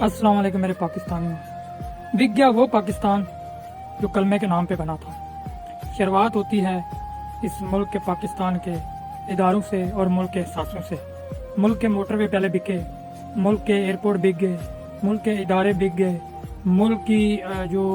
अस्सलाम वालेकुम मेरे पाकिस्तानियों। बिक गया वो पाकिस्तान जो कलमे के नाम पे बना था। शुरुआत होती है इस मुल्क के पाकिस्तान के इदारों से और मुल्क के एहसासों से। मुल्क के मोटरवे पहले बिके, मुल्क के एयरपोर्ट बिक गए, मुल्क के इदारे बिक गए, मुल्क की जो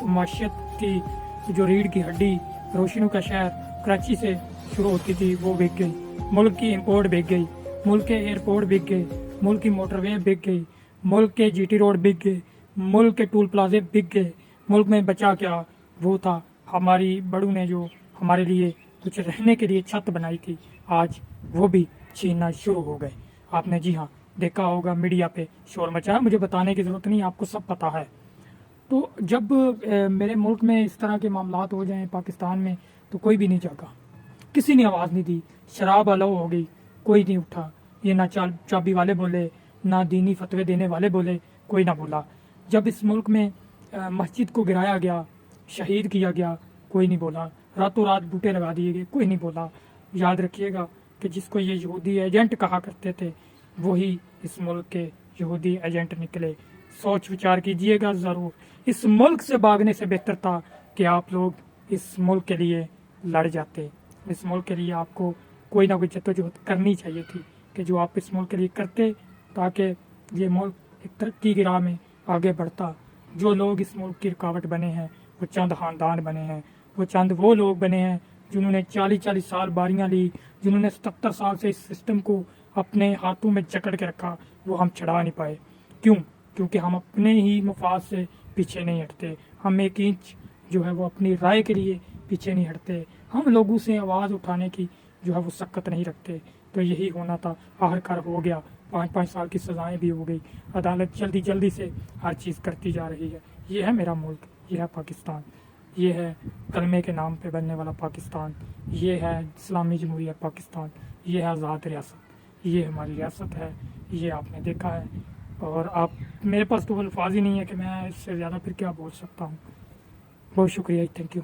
माशियत की जो रीढ़ की हड्डी रोशनी का शहर कराची से शुरू होती थी वो बिक गई। मुल्क की इंपोर्ट बिक गई, मुल्क के एयरपोर्ट बिक गए, मुल्क की मोटरवे बिक गई, मुल्क के जीटी रोड बिक गए, मुल्क के टूल प्लाजे बिक गए। मुल्क में बचा क्या वो था हमारी बड़ों ने जो हमारे लिए कुछ रहने के लिए छत बनाई थी, आज वो भी छीनना शुरू हो गए। आपने जी हाँ देखा होगा, मीडिया पे शोर मचाया, मुझे बताने की ज़रूरत नहीं, आपको सब पता है। तो जब मेरे मुल्क में इस तरह के मामलात हो जाएं पाकिस्तान में, तो कोई भी नहीं जागा, किसी ने आवाज़ नहीं दी। शराब अलाउ हो गई, कोई नहीं उठा। ये ना चाबी वाले बोले, ना दीनी फतवे देने वाले बोले, कोई ना बोला। जब इस मुल्क में मस्जिद को गिराया गया, शहीद किया गया, कोई नहीं बोला। रातों रात बूटे लगा दिए गए, कोई नहीं बोला। याद रखिएगा कि जिसको ये यहूदी एजेंट कहा करते थे, वही इस मुल्क के यहूदी एजेंट निकले। सोच विचार कीजिएगा ज़रूर। इस मुल्क से भागने से बेहतर था कि आप लोग इस मुल्क के लिए लड़ जाते। इस मुल्क के लिए आपको कोई ना कोई जद्दोजहद करनी चाहिए थी कि जो आप इस मुल्क के लिए करते, ताकि ये मुल्क एक तरक्की की राह में आगे बढ़ता। जो लोग इस मुल्क की रुकावट बने हैं वो चंद ख़ानदान बने हैं, वो चंद वो लोग बने हैं जिन्होंने 40-40 साल बारियां ली, जिन्होंने 77 साल से इस सिस्टम को अपने हाथों में जकड़ के रखा। वो हम छड़ा नहीं पाए। क्यों? क्योंकि हम अपने ही मफाद से पीछे नहीं हटते। हम एक इंच जो है वो अपनी राय के लिए पीछे नहीं हटते। हम लोगों से आवाज़ उठाने की जो है वो सकत नहीं रखते। तो यही होना था, आखिरकार हो गया। 5-5 साल की सज़ाएं भी हो गई। अदालत जल्दी जल्दी से हर चीज़ करती जा रही है। ये है मेरा मुल्क, ये है पाकिस्तान, ये है कलमे के नाम पे बनने वाला पाकिस्तान, ये है इस्लामी जमहूरियत पाकिस्तान, ये है आज़ाद रियासत, ये हमारी रियासत है। ये आपने देखा है। और आप, मेरे पास तो अल्फाज ही नहीं है कि मैं इससे ज़्यादा फिर क्या बोल सकता हूँ। बहुत शुक्रिया, थैंक यू।